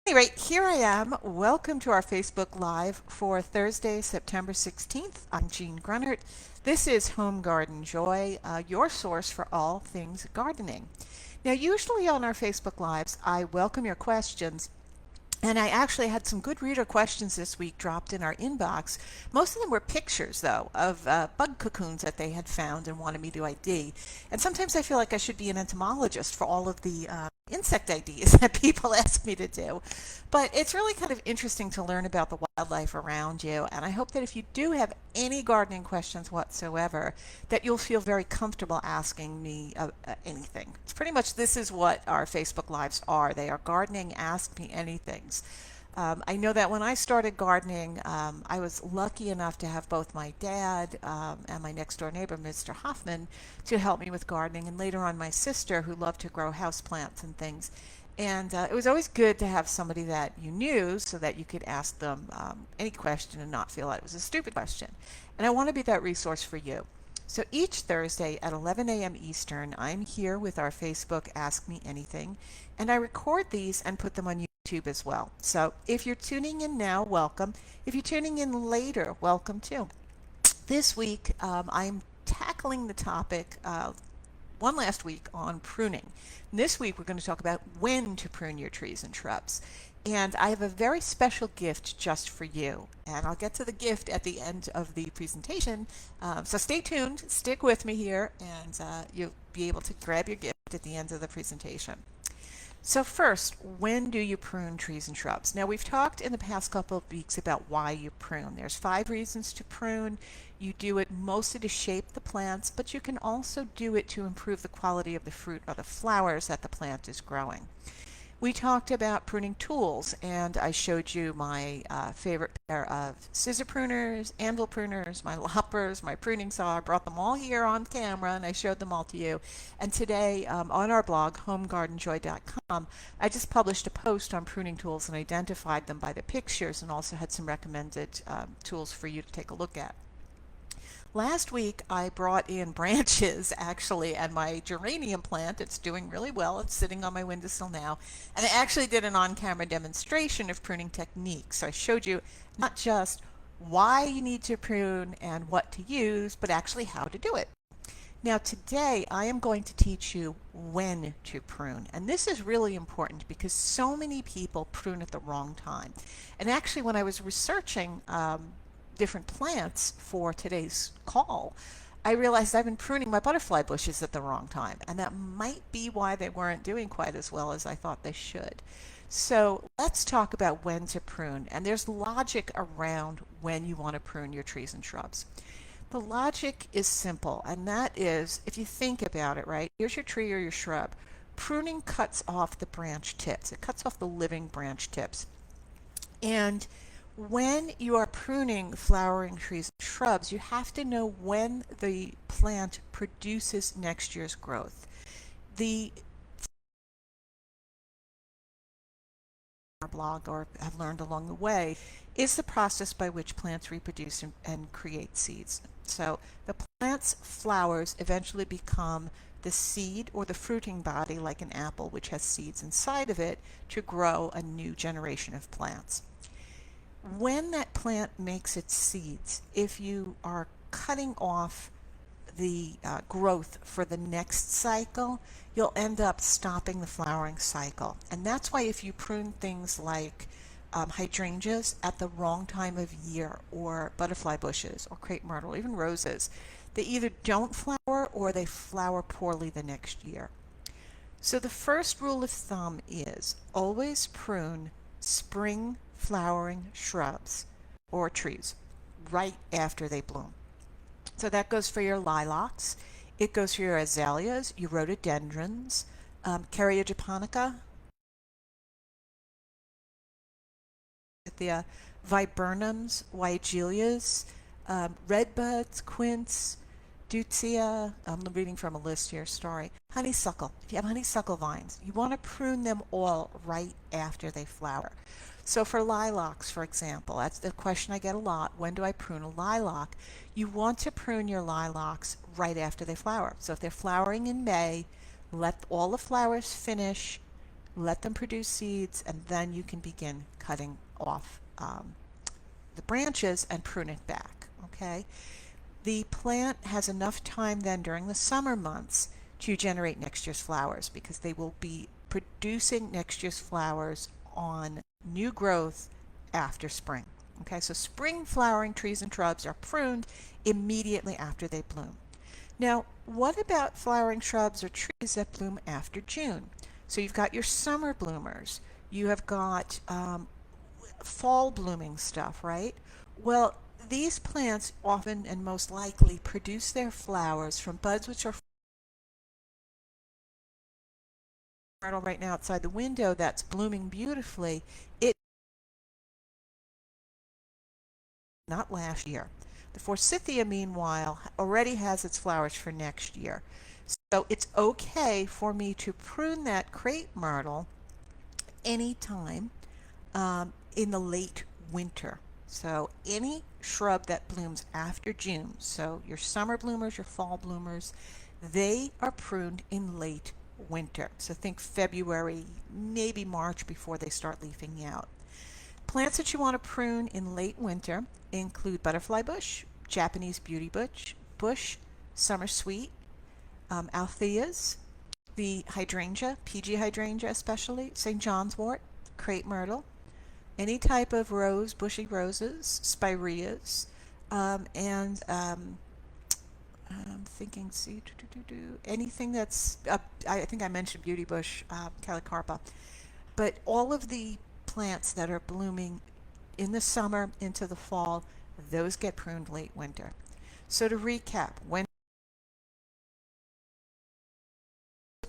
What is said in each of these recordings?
Anyway, here I am. Welcome to our Facebook Live for Thursday, September 16th. I'm Jeanne Grunnert. This is Home Garden Joy, your source for all things gardening. Now, usually on our Facebook Lives, I welcome your questions. And I actually had some good reader questions this week dropped in our inbox. Most of them were pictures, though, of bug cocoons that they had found and wanted me to ID. And sometimes I feel like I should be an entomologist for all of the insect IDs that people ask me to do. But it's really kind of interesting to learn about the wildlife around you. And I hope that if you do have any gardening questions whatsoever, that you'll feel very comfortable asking me anything. It's pretty much this is what our Facebook Lives are. They are gardening, ask me anythings. I know that when I started gardening, I was lucky enough to have both my dad and my next door neighbor, Mr. Hoffman, to help me with gardening, and later on my sister, who loved to grow houseplants and things. And it was always good to have somebody that you knew so that you could ask them any question and not feel like it was a stupid question. And I want to be that resource for you. So each Thursday at 11 a.m. Eastern, I'm here with our Facebook Ask Me Anything, and I record these and put them on YouTube as well. So if you're tuning in now, welcome. If you're tuning in later, welcome too. This week, I'm tackling the topic one last week on pruning. This week, we're going to talk about when to prune your trees and shrubs. And I have a very special gift just for you. And I'll get to the gift at the end of the presentation. So stay tuned, stick with me here, and you'll be able to grab your gift at the end of the presentation. So first, when do you prune trees and shrubs? Now, we've talked in the past couple of weeks about why you prune. There's 5 reasons to prune. You do it mostly to shape the plants, but you can also do it to improve the quality of the fruit or the flowers that the plant is growing. We talked about pruning tools, and I showed you my favorite pair of scissor pruners, anvil pruners, my loppers, my pruning saw. I brought them all here on camera, and I showed them all to you. And today, on our blog, homegardenjoy.com, I just published a post on pruning tools and identified them by the pictures, and also had some recommended tools for you to take a look at. Last week I brought in branches actually, and my geranium plant, it's doing really well. It's sitting on my windowsill now. And I actually did an on-camera demonstration of pruning techniques. So I showed you not just why you need to prune and what to use, but actually how to do it. Now today I am going to teach you when to prune. And this is really important because so many people prune at the wrong time. And actually when I was researching different plants for today's call, I realized I've been pruning my butterfly bushes at the wrong time, and that might be why they weren't doing quite as well as I thought they should. So let's talk about when to prune, and there's logic around when you want to prune your trees and shrubs. The logic is simple, and that is, if you think about it, right, here's your tree or your shrub. Pruning cuts off the branch tips. It cuts off the living branch tips. And when you are pruning flowering trees and shrubs, you have to know when the plant produces next year's growth. The our blog, or have learned along the way, is the process by which plants reproduce and create seeds. So the plant's flowers eventually become the seed or the fruiting body, like an apple, which has seeds inside of it to grow a new generation of plants. When that plant makes its seeds, if you are cutting off the growth for the next cycle, you'll end up stopping the flowering cycle. And that's why if you prune things like hydrangeas at the wrong time of year, or butterfly bushes, or crepe myrtle, even roses, they either don't flower or they flower poorly the next year. So the first rule of thumb is always prune spring flowering shrubs or trees right after they bloom. So that goes for your lilacs, it goes for your azaleas, your rhododendrons, Caria japonica, the viburnums, weigelias, redbuds, quince, deutzia, I'm reading from a list here, sorry, honeysuckle. If you have honeysuckle vines, you want to prune them all right after they flower. So for lilacs, for example, that's the question I get a lot. When do I prune a lilac? You want to prune your lilacs right after they flower. So if they're flowering in May, let all the flowers finish, let them produce seeds, and then you can begin cutting off the branches and prune it back. Okay, the plant has enough time then during the summer months to generate next year's flowers, because they will be producing next year's flowers on new growth after spring. Okay, so spring flowering trees and shrubs are pruned immediately after they bloom. Now, what about flowering shrubs or trees that bloom after June? So you've got your summer bloomers, you have got fall blooming stuff, right? Well, these plants often and most likely produce their flowers from buds which are myrtle right now outside the window that's blooming beautifully. It not last year. The forsythia, meanwhile, already has its flowers for next year. So it's okay for me to prune that crepe myrtle anytime in the late winter. So any shrub that blooms after June, so your summer bloomers, your fall bloomers, they are pruned in late winter. So think February, maybe March before they start leafing out. Plants that you want to prune in late winter include butterfly bush, Japanese beauty bush, summer sweet, altheas, the hydrangea, PG hydrangea especially, St. John's wort, crepe myrtle, any type of rose, bushy roses, spireas, and I'm thinking, see, anything that's, I think I mentioned beauty bush, calicarpa, but all of the plants that are blooming in the summer into the fall, those get pruned late winter. So to recap, when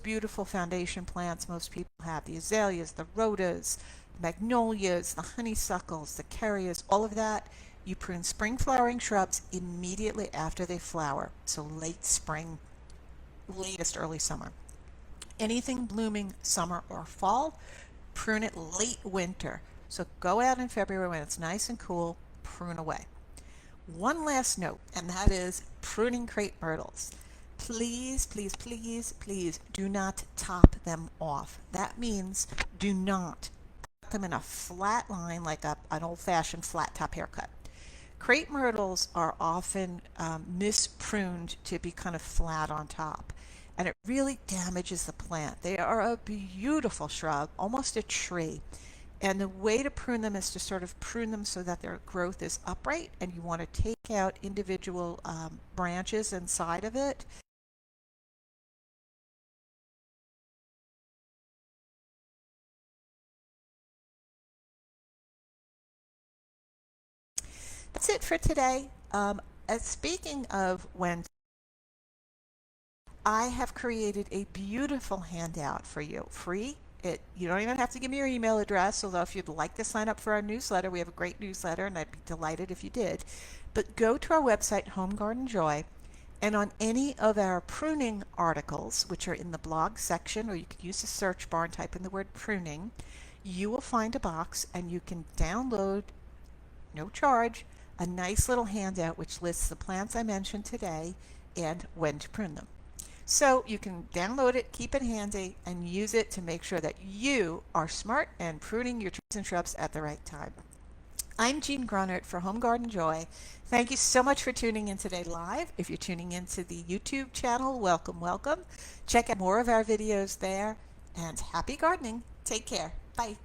beautiful foundation plants most people have, the azaleas, the rhodas, magnolias, the honeysuckles, the carriers, all of that, you prune spring flowering shrubs immediately after they flower, so late spring, latest early summer. Anything blooming summer or fall, prune it late winter. So go out in February when it's nice and cool, prune away. One last note, and that is pruning crepe myrtles. Please, please, please, please do not top them off. That means do not cut them in a flat line like an old-fashioned flat top haircut. Crepe myrtles are often mispruned to be kind of flat on top, and it really damages the plant. They are a beautiful shrub, almost a tree. And the way to prune them is to sort of prune them so that their growth is upright, and you want to take out individual branches inside of it. That's it for today. Speaking of when, I have created a beautiful handout for you, free. You don't even have to give me your email address, although if you'd like to sign up for our newsletter, we have a great newsletter, and I'd be delighted if you did. But go to our website, Home Garden Joy, and on any of our pruning articles, which are in the blog section, or you can use the search bar and type in the word pruning, you will find a box, and you can download, no charge, a nice little handout which lists the plants I mentioned today and when to prune them. So you can download it, keep it handy, and use it to make sure that you are smart and pruning your trees and shrubs at the right time. I'm Jeanne Grunert for Home Garden Joy. Thank you so much for tuning in today live. If you're tuning into the YouTube channel, welcome, welcome. Check out more of our videos there, and happy gardening. Take care. Bye.